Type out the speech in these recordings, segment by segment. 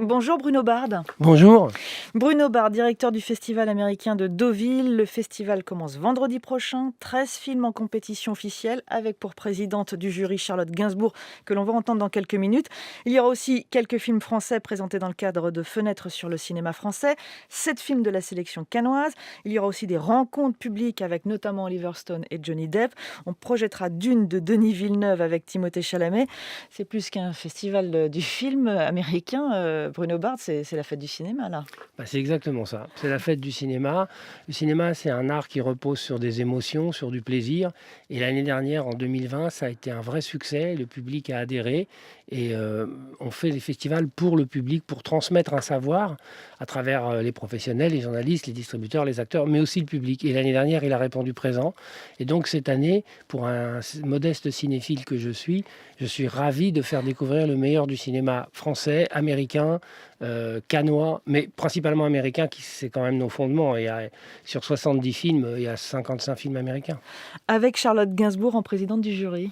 Bonjour Bruno Bard. Bonjour. Bruno Bard, directeur du festival américain de Deauville. Le festival commence vendredi prochain. 13 films en compétition officielle avec pour présidente du jury Charlotte Gainsbourg, que l'on va entendre dans quelques minutes. Il y aura aussi quelques films français présentés dans le cadre de Fenêtres sur le cinéma français. 7 films de la sélection cannoise. Il y aura aussi des rencontres publiques avec notamment Oliver Stone et Johnny Depp. On projettera Dune de Denis Villeneuve avec Timothée Chalamet. C'est plus qu'un festival du film américain. Bruno Bard, c'est la fête du cinéma, là. C'est exactement ça. C'est la fête du cinéma. Le cinéma, c'est un art qui repose sur des émotions, sur du plaisir. Et l'année dernière, en 2020, ça a été un vrai succès. Le public a adhéré. Et on fait des festivals pour le public, pour transmettre un savoir à travers les professionnels, les journalistes, les distributeurs, les acteurs, mais aussi le public. Et l'année dernière, il a répondu présent. Et donc cette année, pour un modeste cinéphile que je suis ravi de faire découvrir le meilleur du cinéma français, américain, cannois, mais principalement américain, qui c'est quand même nos fondements. Sur 70 films, il y a 55 films américains. Avec Charlotte Gainsbourg en présidente du jury.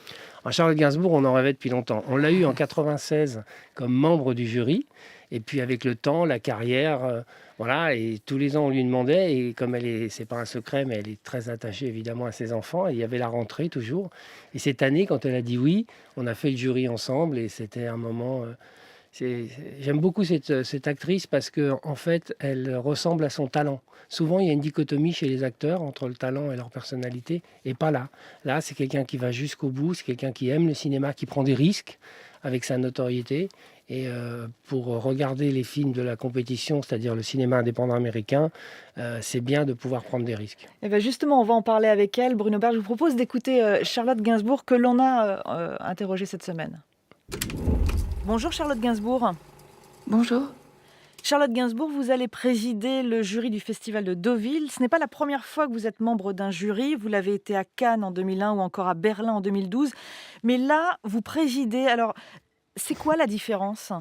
Charlotte Gainsbourg, on en rêvait depuis longtemps. On l'a eu en 96 comme membre du jury. Et puis avec le temps, la carrière, voilà, et tous les ans on lui demandait, et comme c'est pas un secret, mais elle est très attachée évidemment à ses enfants, et il y avait la rentrée toujours. Et cette année, quand elle a dit oui, on a fait le jury ensemble, et c'était un moment. J'aime beaucoup cette actrice parce que en fait, elle ressemble à son talent. Souvent, il y a une dichotomie chez les acteurs entre le talent et leur personnalité, et pas là. Là, c'est quelqu'un qui va jusqu'au bout, c'est quelqu'un qui aime le cinéma, qui prend des risques avec sa notoriété. Et pour regarder les films de la compétition, c'est-à-dire le cinéma indépendant américain, c'est bien de pouvoir prendre des risques. Et bien justement, on va en parler avec elle. Bruno Bard, je vous propose d'écouter Charlotte Gainsbourg, que l'on a interrogée cette semaine. Bonjour Charlotte Gainsbourg. Bonjour. Charlotte Gainsbourg, vous allez présider le jury du festival de Deauville. Ce n'est pas la première fois que vous êtes membre d'un jury. Vous l'avez été à Cannes en 2001 ou encore à Berlin en 2012. Mais là, vous présidez. Alors, c'est quoi la différence ?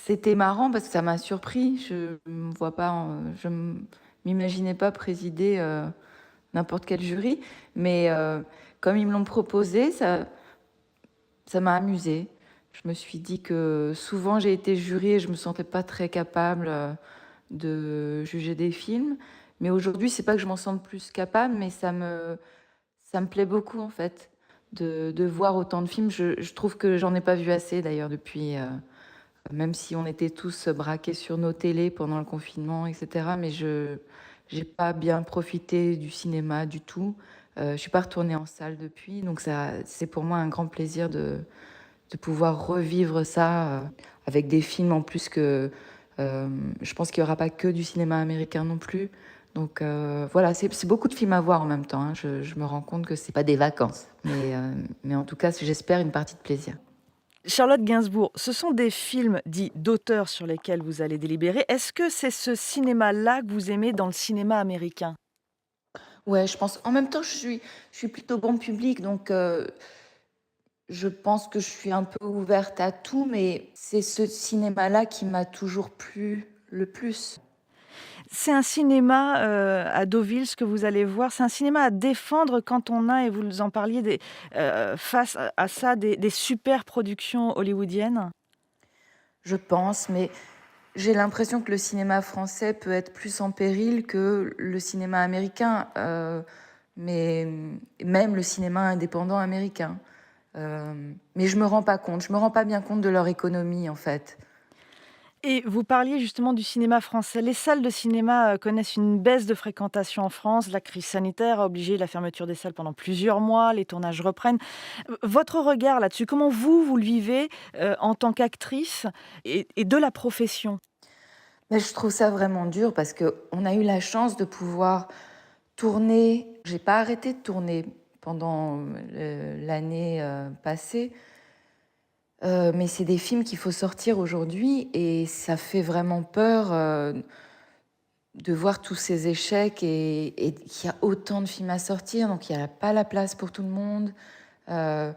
C'était marrant parce que ça m'a surpris. Je m'imaginais pas présider n'importe quel jury, mais comme ils me l'ont proposé, ça m'a amusée. Je me suis dit que souvent j'ai été jury et je me sentais pas très capable de juger des films, mais aujourd'hui c'est pas que je m'en sente plus capable, mais ça me plaît beaucoup en fait de voir autant de films. Je trouve que j'en ai pas vu assez d'ailleurs depuis. Même si on était tous braqués sur nos télés pendant le confinement, etc. Mais je n'ai pas bien profité du cinéma du tout. Je suis pas retournée en salle depuis, donc c'est pour moi un grand plaisir de pouvoir revivre ça avec des films en plus que je pense qu'il n'y aura pas que du cinéma américain non plus. Donc voilà, c'est beaucoup de films à voir en même temps, hein. Je me rends compte que c'est pas des vacances, mais en tout cas, j'espère une partie de plaisir. Charlotte Gainsbourg, ce sont des films dits d'auteur sur lesquels vous allez délibérer. Est-ce que c'est ce cinéma-là que vous aimez dans le cinéma américain ? Ouais, je pense. En même temps, je suis plutôt bon public, donc je pense que je suis un peu ouverte à tout, mais c'est ce cinéma-là qui m'a toujours plu le plus. C'est un cinéma à Deauville, ce que vous allez voir. C'est un cinéma à défendre quand on a, et vous en parliez, face à ça, des super productions hollywoodiennes. Je pense, mais j'ai l'impression que le cinéma français peut être plus en péril que le cinéma américain, mais même le cinéma indépendant américain. Mais je me rends pas compte, je me rends pas bien compte de leur économie en fait. Et vous parliez justement du cinéma français. Les salles de cinéma connaissent une baisse de fréquentation en France. La crise sanitaire a obligé la fermeture des salles pendant plusieurs mois. Les tournages reprennent. Votre regard là-dessus, comment vous le vivez en tant qu'actrice et de la profession ? Mais je trouve ça vraiment dur parce que on a eu la chance de pouvoir tourner. J'ai pas arrêté de tourner pendant l'année passée. Mais c'est des films qu'il faut sortir aujourd'hui et ça fait vraiment peur de voir tous ces échecs et qu'il y a autant de films à sortir, donc il n'y a pas la place pour tout le monde. Euh,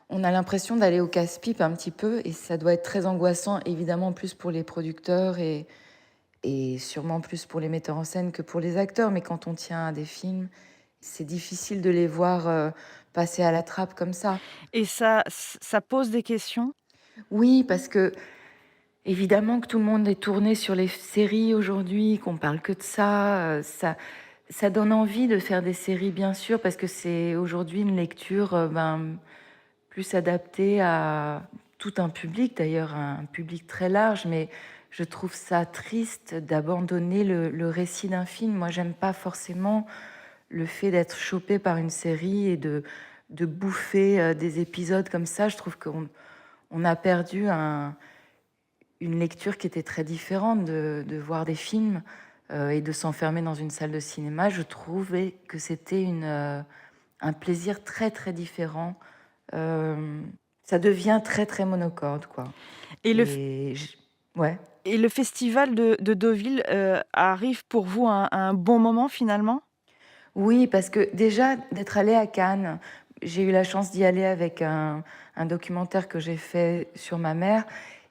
on a l'impression d'aller au casse-pipe un petit peu et ça doit être très angoissant, évidemment plus pour les producteurs et sûrement plus pour les metteurs en scène que pour les acteurs. Mais quand on tient à des films, c'est difficile de les voir passer à la trappe comme ça. Et ça pose des questions ? Oui, parce que Évidemment que tout le monde est tourné sur les séries aujourd'hui, qu'on parle que de ça. Ça donne envie de faire des séries, bien sûr, parce que c'est aujourd'hui une lecture plus adaptée à tout un public, d'ailleurs un public très large, mais je trouve ça triste d'abandonner le récit d'un film. Moi, j'aime pas forcément le fait d'être chopé par une série et de bouffer des épisodes comme ça. Je trouve qu'on a perdu une lecture qui était très différente de voir des films et de s'enfermer dans une salle de cinéma. Je trouvais que c'était un plaisir très très différent. Ça devient très très monocorde, quoi. Et le, Ouais. et le festival de Deauville arrive pour vous à un bon moment finalement? Oui, parce que déjà, d'être allée à Cannes, j'ai eu la chance d'y aller avec un documentaire que j'ai fait sur ma mère.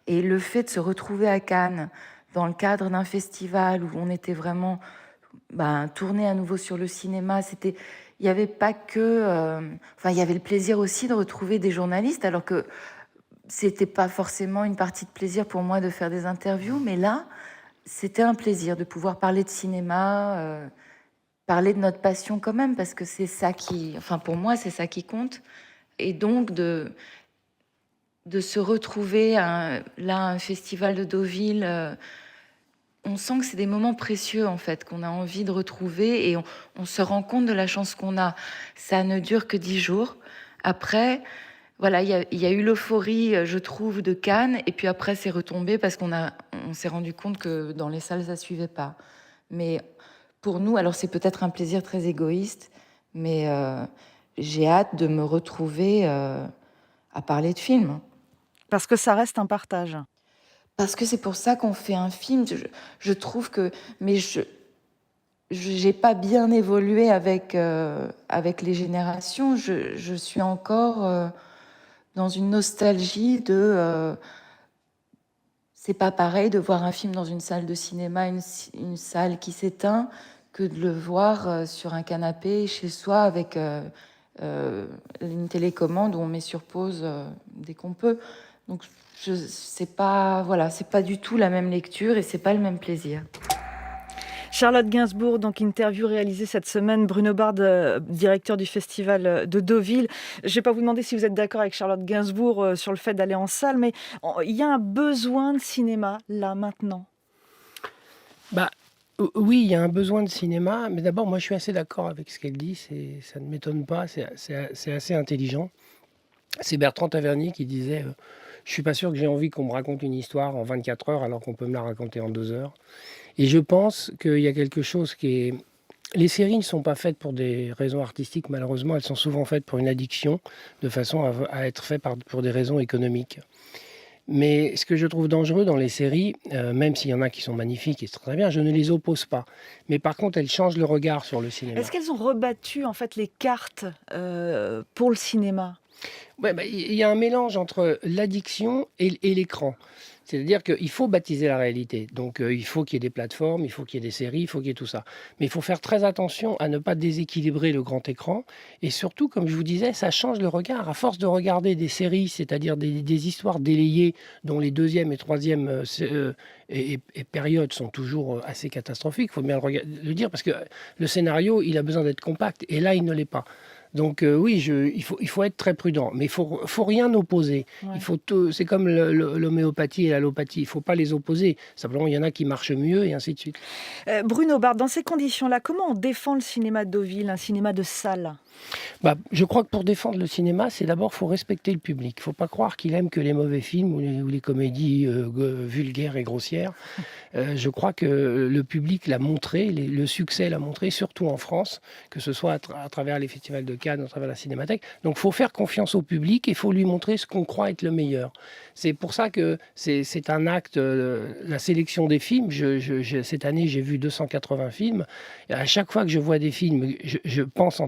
Et le fait de se retrouver à Cannes, dans le cadre d'un festival où on était vraiment tourné à nouveau sur le cinéma, il n'y avait pas que... il y avait le plaisir aussi de retrouver des journalistes, alors que c'était pas forcément une partie de plaisir pour moi de faire des interviews, mais là, c'était un plaisir de pouvoir parler de cinéma, parler de notre passion quand même, parce que c'est ça pour moi, c'est ça qui compte. Et donc, de se retrouver là, à un festival de Deauville, on sent que c'est des moments précieux, en fait, qu'on a envie de retrouver et on se rend compte de la chance qu'on a. Ça ne dure que 10 jours. Après, voilà, il y a eu l'euphorie, je trouve, de Cannes, et puis après, c'est retombé parce on s'est rendu compte que dans les salles, ça suivait pas. Mais pour nous, alors c'est peut-être un plaisir très égoïste, mais j'ai hâte de me retrouver à parler de films. Parce que ça reste un partage. Parce que c'est pour ça qu'on fait un film. Je trouve que... Mais je n'ai pas bien évolué avec les générations. Je suis encore dans une nostalgie c'est pas pareil de voir un film dans une salle de cinéma, une salle qui s'éteint, que de le voir sur un canapé chez soi avec une télécommande où on met sur pause dès qu'on peut. Donc c'est pas du tout la même lecture et c'est pas le même plaisir. Charlotte Gainsbourg, donc interview réalisée cette semaine. Bruno Bard, directeur du festival de Deauville. Je ne vais pas vous demander si vous êtes d'accord avec Charlotte Gainsbourg sur le fait d'aller en salle, mais il y a un besoin de cinéma, là, maintenant. Oui, il y a un besoin de cinéma, mais d'abord, moi, je suis assez d'accord avec ce qu'elle dit. Ça ne m'étonne pas, c'est assez intelligent. C'est Bertrand Tavernier qui disait je suis pas sûr que j'ai envie qu'on me raconte une histoire en 24 heures alors qu'on peut me la raconter en 2 heures. Et je pense qu'il y a quelque chose qui est... Les séries ne sont pas faites pour des raisons artistiques, malheureusement. Elles sont souvent faites pour une addiction, de façon à être faites pour des raisons économiques. Mais ce que je trouve dangereux dans les séries, même s'il y en a qui sont magnifiques et c'est très bien, je ne les oppose pas. Mais par contre, elles changent le regard sur le cinéma. Est-ce qu'elles ont rebattu en fait les cartes pour le cinéma ? Ouais, il y a un mélange entre l'addiction et l'écran. C'est-à-dire qu'il faut baptiser la réalité. Donc il faut qu'il y ait des plateformes, il faut qu'il y ait des séries, il faut qu'il y ait tout ça. Mais il faut faire très attention à ne pas déséquilibrer le grand écran. Et surtout, comme je vous disais, ça change le regard. À force de regarder des séries, c'est-à-dire des histoires délayées, dont les deuxième et troisième et périodes sont toujours assez catastrophiques, il faut bien le dire, parce que le scénario, il a besoin d'être compact. Et là, il ne l'est pas. Donc oui, il faut être très prudent, mais il faut rien opposer. Ouais. C'est comme l'homéopathie et l'allopathie, il ne faut pas les opposer. Simplement, il y en a qui marchent mieux et ainsi de suite. Bruno Bard, dans ces conditions-là, comment on défend le cinéma de Deauville, un cinéma de salle ? Je crois que pour défendre le cinéma, c'est d'abord faut respecter le public. Il ne faut pas croire qu'il aime que les mauvais films ou les comédies vulgaires et grossières. Je crois que le public l'a montré, le succès l'a montré, surtout en France, que ce soit à travers les festivals de Cannes, à travers la Cinémathèque. Donc il faut faire confiance au public et il faut lui montrer ce qu'on croit être le meilleur. C'est pour ça que c'est un acte, la sélection des films. Cette année, j'ai vu 280 films. Et à chaque fois que je vois des films, je pense...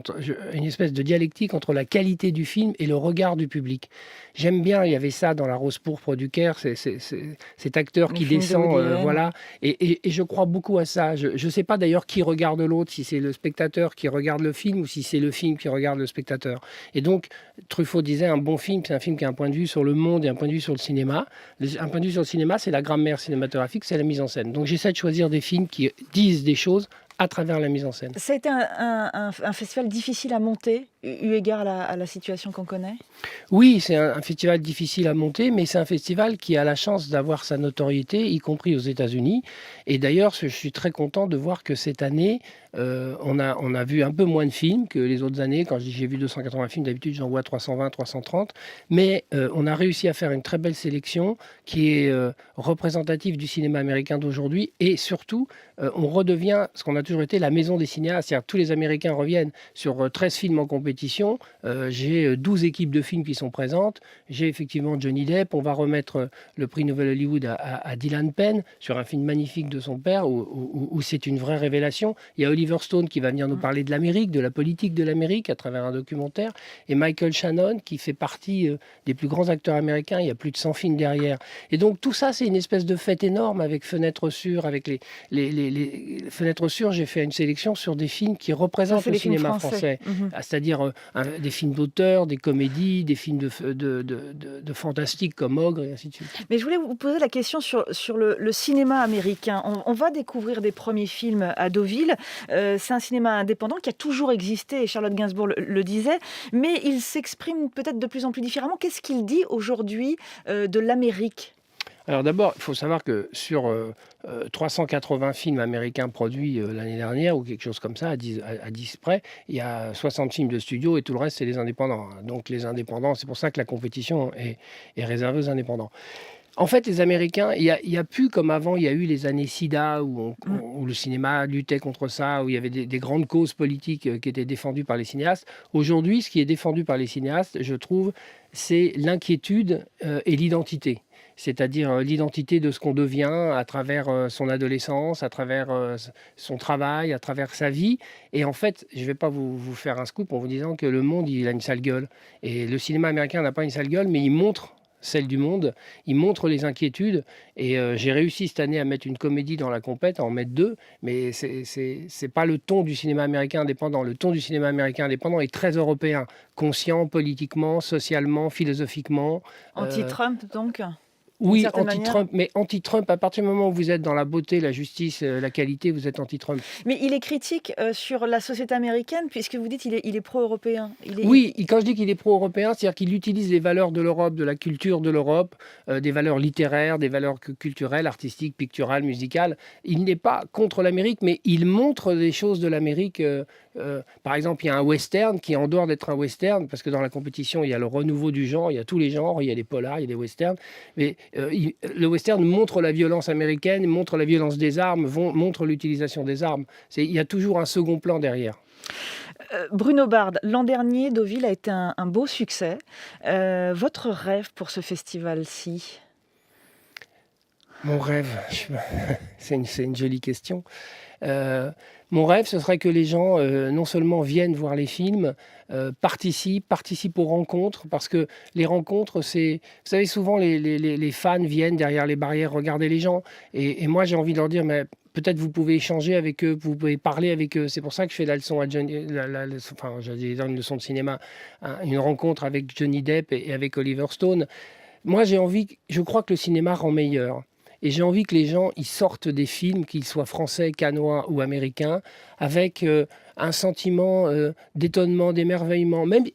une espèce de dialectique entre la qualité du film et le regard du public. J'aime bien, il y avait ça dans La Rose pourpre du Caire, cet acteur qui descend, voilà. Et je crois beaucoup à ça. Je ne sais pas d'ailleurs qui regarde l'autre, si c'est le spectateur qui regarde le film ou si c'est le film qui regarde le spectateur. Et donc, Truffaut disait, un bon film, c'est un film qui a un point de vue sur le monde et un point de vue sur le cinéma. Un point de vue sur le cinéma, c'est la grammaire cinématographique, c'est la mise en scène. Donc j'essaie de choisir des films qui disent des choses à travers la mise en scène. Ça a été un festival difficile à monter, eu égard à la situation qu'on connaît? Oui, c'est un festival difficile à monter, mais c'est un festival qui a la chance d'avoir sa notoriété, y compris aux États-Unis. Et d'ailleurs, je suis très content de voir que cette année, on a vu un peu moins de films que les autres années. Quand je dis j'ai vu 280 films, d'habitude j'en vois 320, 330. Mais on a réussi à faire une très belle sélection qui est représentative du cinéma américain d'aujourd'hui. Et surtout, on redevient ce qu'on a toujours été, la maison des cinéastes. C'est-à-dire que tous les Américains reviennent sur 13 films en compétition. J'ai 12 équipes de films qui sont présentes. J'ai effectivement Johnny Depp. On va remettre le prix Nouvel Hollywood à Dylan Penn sur un film magnifique de son père où c'est une vraie révélation. Il y a Oliver Stone qui va venir nous parler de l'Amérique, de la politique de l'Amérique à travers un documentaire. Et Michael Shannon qui fait partie des plus grands acteurs américains. Il y a plus de 100 films derrière. Et donc tout ça, c'est une espèce de fête énorme avec Fenêtre Sûre, avec les Fenêtres Sûres. J'ai fait une sélection sur des films qui représentent le cinéma français. C'est-à-dire des films d'auteur, des comédies, des films de fantastique comme Ogre et ainsi de suite. Mais je voulais vous poser la question sur le cinéma américain. On va découvrir des premiers films à Deauville. C'est un cinéma indépendant qui a toujours existé, et Charlotte Gainsbourg le disait, mais il s'exprime peut-être de plus en plus différemment. Qu'est-ce qu'il dit aujourd'hui de l'Amérique ? Alors d'abord, il faut savoir que sur 380 films américains produits l'année dernière, ou quelque chose comme ça, à 10 près, il y a 60 films de studio et tout le reste, c'est les indépendants. Donc les indépendants, c'est pour ça que la compétition est réservée aux indépendants. En fait, les Américains, il y a plus comme avant, il y a eu les années SIDA où le cinéma luttait contre ça, où il y avait des grandes causes politiques qui étaient défendues par les cinéastes. Aujourd'hui, ce qui est défendu par les cinéastes, je trouve, c'est l'inquiétude et l'identité. C'est-à-dire l'identité de ce qu'on devient à travers son adolescence, à travers son travail, à travers sa vie. Et en fait, je ne vais pas vous faire un scoop en vous disant que le monde, il a une sale gueule. Et le cinéma américain n'a pas une sale gueule, mais il montre celle du monde, il montre les inquiétudes. Et j'ai réussi cette année à mettre une comédie dans la compète, à en mettre 2, mais c'est pas le ton du cinéma américain indépendant. Le ton du cinéma américain indépendant est très européen, conscient politiquement, socialement, philosophiquement. Anti-Trump, donc ? Oui, anti-Trump, mais anti-Trump, à partir du moment où vous êtes dans la beauté, la justice, la qualité, vous êtes anti-Trump. Mais il est critique sur la société américaine, puisque vous dites qu'il est pro-européen. Oui, quand je dis qu'il est pro-européen, c'est-à-dire qu'il utilise les valeurs de l'Europe, de la culture de l'Europe, des valeurs littéraires, des valeurs culturelles, artistiques, picturales, musicales. Il n'est pas contre l'Amérique, mais il montre des choses de l'Amérique. Par exemple, il y a un western qui est en dehors d'être un western, parce que dans la compétition, il y a le renouveau du genre, il y a tous les genres, il y a des polars, il y a des westerns. Mais le western montre la violence américaine, montre la violence des armes, montre l'utilisation des armes. Il y a toujours un second plan derrière. Bruno Bard, l'an dernier, Deauville a été un beau succès. Votre rêve pour ce festival-ci ? Mon rêve, c'est une jolie question. Mon rêve, ce serait que les gens non seulement viennent voir les films, participent aux rencontres, parce que les rencontres, c'est... Vous savez, souvent, les fans viennent derrière les barrières regarder les gens. Et moi, j'ai envie de leur dire, mais peut-être vous pouvez échanger avec eux, vous pouvez parler avec eux. C'est pour ça que je fais la leçon à Johnny... j'allais dire une leçon de cinéma, une rencontre avec Johnny Depp et avec Oliver Stone. Moi, je crois que le cinéma rend meilleur. Et j'ai envie que les gens ils sortent des films, qu'ils soient français, cannois ou américains, avec un sentiment d'étonnement, d'émerveillement, même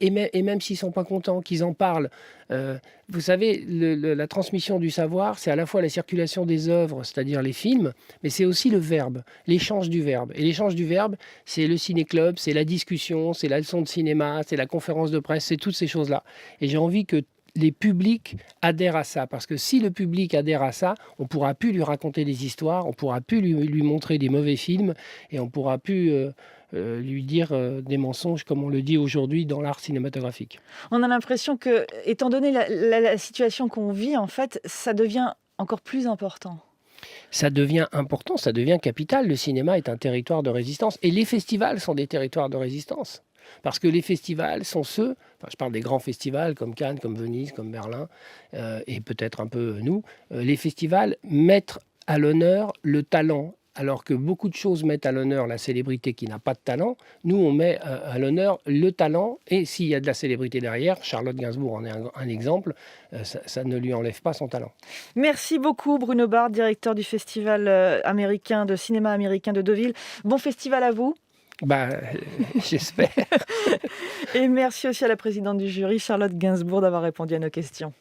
s'ils ne sont pas contents, qu'ils en parlent. Vous savez, la transmission du savoir, c'est à la fois la circulation des œuvres, c'est-à-dire les films, mais c'est aussi le verbe, l'échange du verbe. Et l'échange du verbe, c'est le ciné-club, c'est la discussion, c'est la leçon de cinéma, c'est la conférence de presse, c'est toutes ces choses-là. Et j'ai envie que les publics adhèrent à ça. Parce que si le public adhère à ça, on ne pourra plus lui raconter des histoires, on ne pourra plus lui montrer des mauvais films et on ne pourra plus lui dire des mensonges comme on le dit aujourd'hui dans l'art cinématographique. On a l'impression que, étant donné la situation qu'on vit, en fait, ça devient encore plus important. Ça devient important, ça devient capital. Le cinéma est un territoire de résistance et les festivals sont des territoires de résistance. Parce que les festivals sont ceux, enfin, je parle des grands festivals comme Cannes, comme Venise, comme Berlin, et peut-être un peu nous, les festivals mettent à l'honneur le talent. Alors que beaucoup de choses mettent à l'honneur la célébrité qui n'a pas de talent, nous on met à l'honneur le talent, et s'il y a de la célébrité derrière, Charlotte Gainsbourg en est un exemple, ça ne lui enlève pas son talent. Merci beaucoup Bruno Bard, directeur du festival américain de cinéma américain de Deauville. Bon festival à vous. Bah, j'espère. Et merci aussi à la présidente du jury, Charlotte Gainsbourg, d'avoir répondu à nos questions.